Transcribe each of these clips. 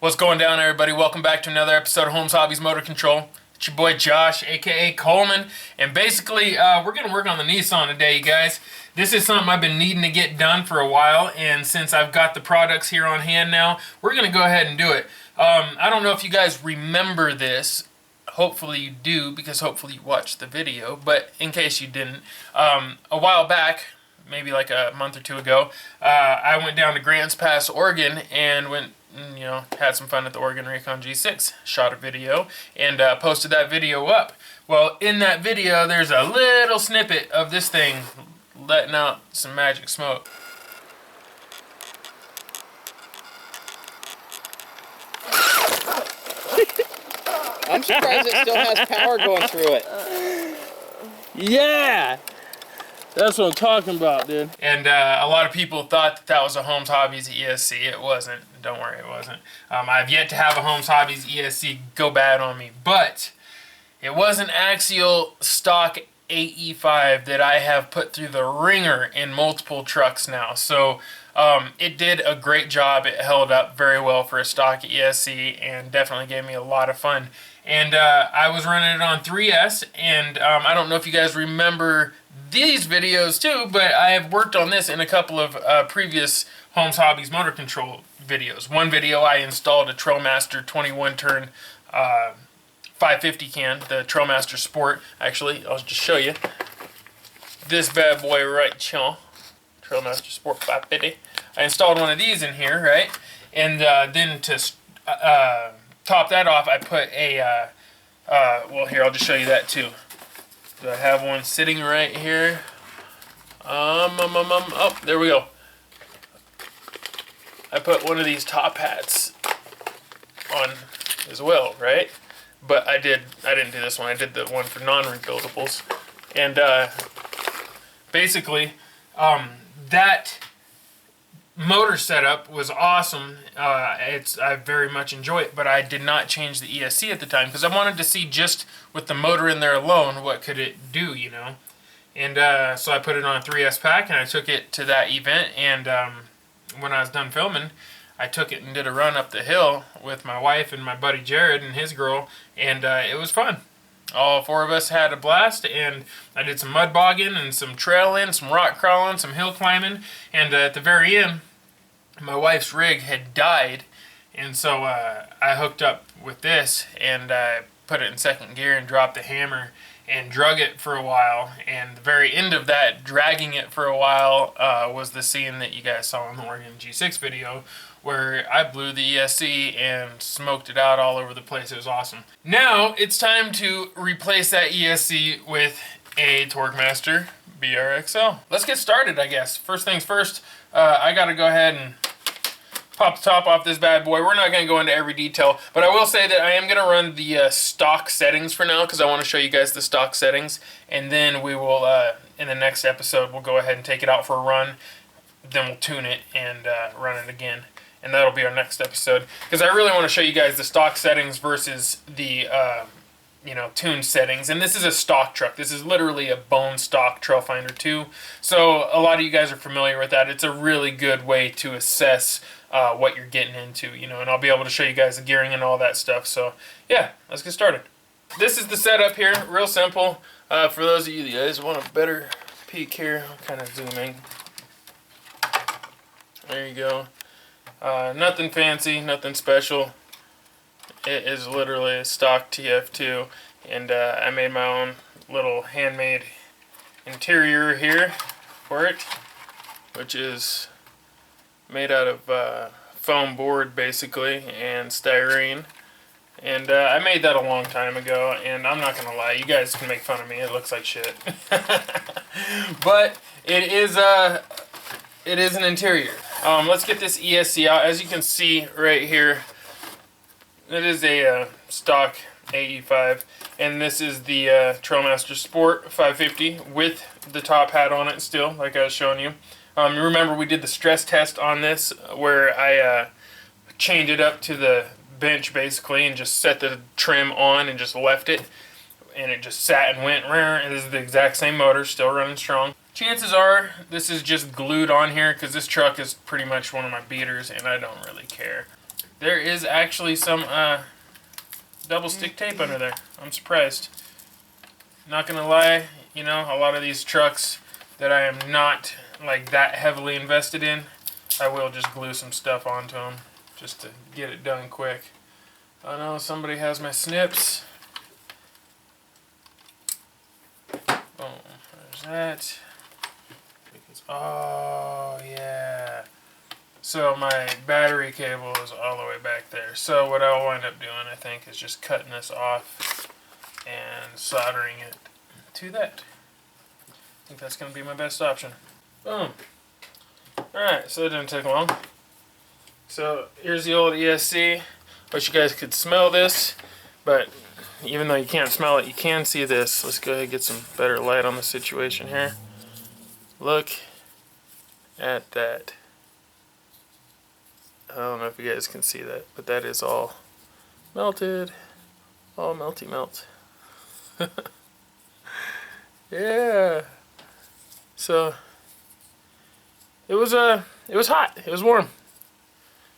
What's going down, everybody? Welcome back to another episode of Holmes Hobbies Motor Control. It's your boy Josh, aka Coleman, and basically we're going to work on the Nissan today, you guys. This is something I've been needing to get done for a while, and since I've got the products here on hand now, we're going to go ahead and do it. I don't know if you guys remember this. Hopefully you do, because hopefully you watched the video, but in case you didn't, a while back, maybe like a month or two ago, I went down to Grants Pass, Oregon, and had some fun at the Oregon Recon G6, shot a video, and posted that video up. Well, in that video, there's a little snippet of this thing letting out some magic smoke. I'm surprised it still has power going through it. Yeah! That's what I'm talking about, dude. And a lot of people thought that was a Holmes Hobbies ESC. It wasn't. Don't worry, it wasn't. I've yet to have a Holmes Hobbies ESC go bad on me. But it was an Axial stock AE5 that I have put through the ringer in multiple trucks now. So it did a great job. It held up very well for a stock ESC and definitely gave me a lot of fun. And I was running it on 3S, and I don't know if you guys remember these videos too, but I have worked on this in a couple of previous Holmes Hobbies motor control videos. One video I installed a TorqueMaster 21 turn 550 can, the TorqueMaster Sport. Actually, I'll just show you this bad boy right here, TorqueMaster Sport 550. I installed one of these in here, right? And then to top that off, I put a well, here, I'll just show you that too. Do I have one sitting right here? Oh, there we go. I put one of these top hats on as well, right? But I didn't do this one. I did the one for non-rebuildables. And basically, that motor setup was awesome. I very much enjoy it, but I did not change the ESC at the time because I wanted to see just with the motor in there alone what could it do, you know. And so I put it on a 3S pack and I took it to that event, and when I was done filming, I took it and did a run up the hill with my wife and my buddy Jared and his girl, and it was fun. All four of us had a blast, and I did some mud bogging and some trailing, some rock crawling, some hill climbing, and at the very end, my wife's rig had died, and so I hooked up with this, and I put it in second gear and dropped the hammer and drug it for a while, and the very end of that, dragging it for a while, was the scene that you guys saw in the Oregon G6 video, where I blew the ESC and smoked it out all over the place. It was awesome. Now it's time to replace that ESC with a TorqueMaster BRXL. Let's get started, I guess. First things first, I gotta go ahead and pop the top off this bad boy. We're not going to go into every detail, but I will say that I am going to run the stock settings for now because I want to show you guys the stock settings, and then we will, in the next episode, we'll go ahead and take it out for a run, then we'll tune it and run it again, and that'll be our next episode because I really want to show you guys the stock settings versus the tuned settings. And this is a stock truck. This is literally a bone stock Trailfinder 2, so a lot of you guys are familiar with that. It's a really good way to assess what you're getting into, and I'll be able to show you guys the gearing and all that stuff. So yeah, let's get started. This is the setup here, real simple. For those of you guys who want a better peek here, I'll kind of zoom in. There you go. Nothing fancy, nothing special. It is literally a stock TF2, and I made my own little handmade interior here for it, which is made out of foam board basically and styrene, and I made that a long time ago, and I'm not gonna lie, you guys can make fun of me, it looks like shit. But it is an interior. Let's get this ESC out. As you can see right here, it is a stock AE5, and this is the TorqueMaster Sport 550 with the top hat on it still, like I was showing you. Remember we did the stress test on this where I chained it up to the bench basically and just set the trim on and just left it, and it just sat and went, and this is the exact same motor, still running strong. Chances are this is just glued on here because this truck is pretty much one of my beaters and I don't really care. there is actually some double stick tape under there. I'm surprised. Not gonna lie, you know, a lot of these trucks that I am not like that heavily invested in, I will just glue some stuff onto them just to get it done quick. Oh no, somebody has my snips. Boom, there's that. Oh yeah. So my battery cable is all the way back there. So what I'll wind up doing, I think, is just cutting this off and soldering it to that. I think that's going to be my best option. Boom. Alright, so that didn't take long. So here's the old ESC. Wish you guys could smell this, but even though you can't smell it, you can see this. Let's go ahead and get some better light on the situation here. Look at that. I don't know if you guys can see that, but that is all melted. All melty melt. Yeah. So it was hot. It was warm.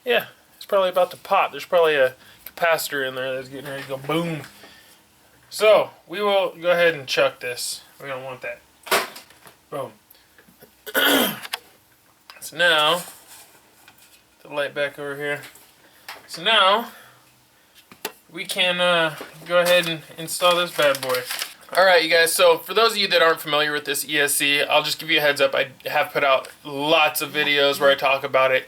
Yeah, it's probably about to pop. There's probably a capacitor in there that's getting ready to go boom. So we will go ahead and chuck this. We don't want that. Boom. So now, the light back over here. So now we can go ahead and install this bad boy. Alright you guys, so for those of you that aren't familiar with this ESC, I'll just give you a heads up. I have put out lots of videos where I talk about it.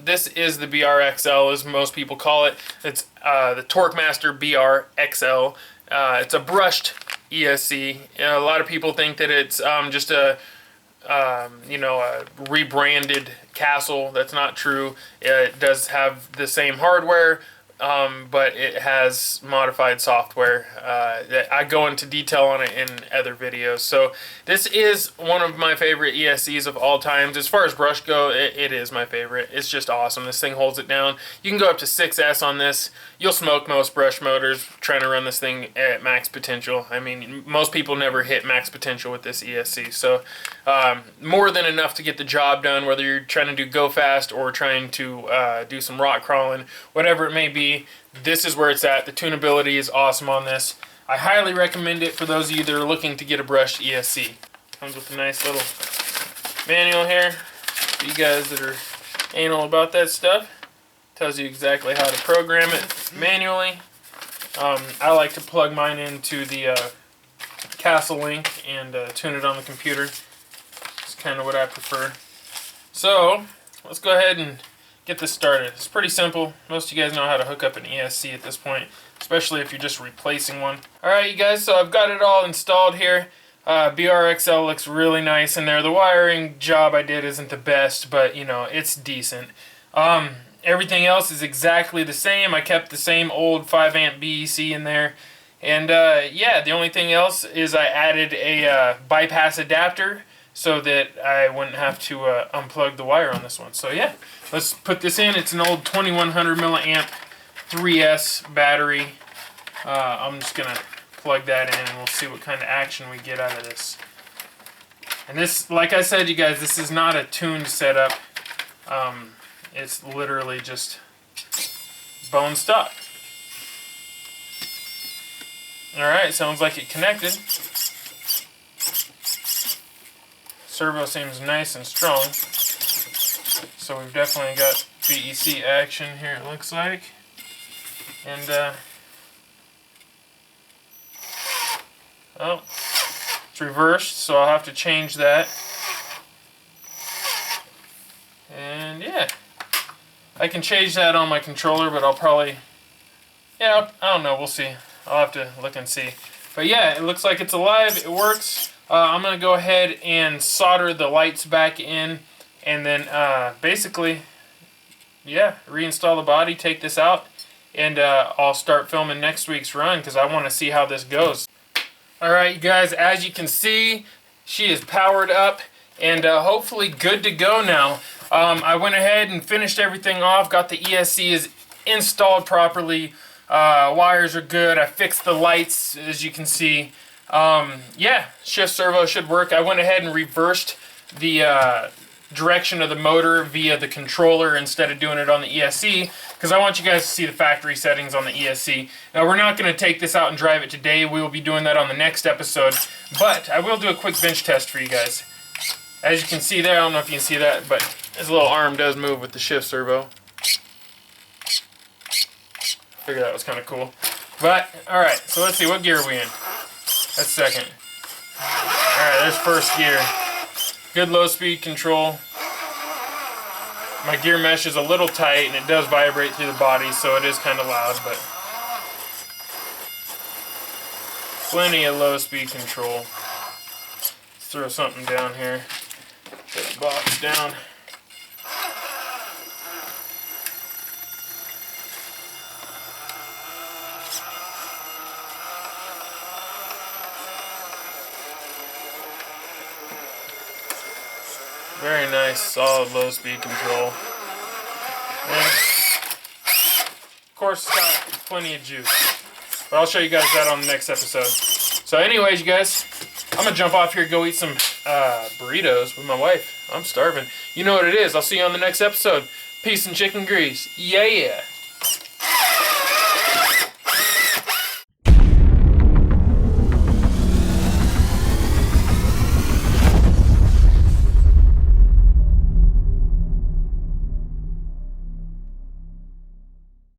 This is the BRXL, as most people call it. It's the TorqueMaster BRXL. It's a brushed ESC. A lot of people think that it's just a rebranded Castle. That's not true. It does have the same hardware, but it has modified software. I go into detail on it in other videos. So this is one of my favorite ESCs of all times. As far as brush go, it is my favorite. It's just awesome. This thing holds it down. You can go up to 6S on this. You'll smoke most brush motors trying to run this thing at max potential. I mean, most people never hit max potential with this ESC. So more than enough to get the job done, whether you're trying to do go fast or trying to do some rock crawling, whatever it may be. This is where it's at. The tunability is awesome on this. I highly recommend it for those of you that are looking to get a brushed ESC. Comes with a nice little manual here for you guys that are anal about that stuff. Tells you exactly how to program it manually. I like to plug mine into the Castle link and tune it on the computer. It's kind of what I prefer. So let's go ahead and get this started. It's pretty simple. Most of you guys know how to hook up an ESC at this point, especially if you're just replacing one. Alright you guys, so I've got it all installed here. BRXL looks really nice in there. The wiring job I did isn't the best, but you know, it's decent. Everything else is exactly the same. I kept the same old 5 amp BEC in there. And yeah, the only thing else is I added a bypass adapter so that I wouldn't have to unplug the wire on this one. So yeah, let's put this in. It's an old 2100 milliamp 3S battery. I'm just going to plug that in and we'll see what kind of action we get out of this. And this, like I said, you guys, this is not a tuned setup. It's literally just bone stock. Alright, sounds like it connected. Servo seems nice and strong. So we've definitely got BEC action here, it looks like. And, oh, it's reversed, so I'll have to change that. And yeah, I can change that on my controller, but I'll probably, yeah, I don't know, we'll see. I'll have to look and see. But yeah, it looks like it's alive, it works. I'm going to go ahead and solder the lights back in, and then basically, yeah, reinstall the body, take this out, and I'll start filming next week's run because I want to see how this goes. Alright you guys, as you can see, she is powered up and hopefully good to go now. I went ahead and finished everything off, got the ESC is installed properly, wires are good, I fixed the lights as you can see. Yeah, shift servo should work. I went ahead and reversed the direction of the motor via the controller instead of doing it on the ESC, because I want you guys to see the factory settings on the ESC. Now, we're not going to take this out and drive it today. We will be doing that on the next episode, but I will do a quick bench test for you guys. As you can see there, I don't know if you can see that, but his little arm does move with the shift servo. Figured that was kind of cool. But, alright, so let's see, what gear are we in? That's second. Alright, there's first gear. Good low speed control. My gear mesh is a little tight and it does vibrate through the body, so it is kind of loud, but plenty of low speed control. Let's throw something down here. Put the box down. Very nice, solid low speed control. And of course, it's got plenty of juice. But I'll show you guys that on the next episode. So anyways, you guys, I'm gonna jump off here and go eat some burritos with my wife. I'm starving. You know what it is. I'll see you on the next episode. Peace and chicken grease. Yeah.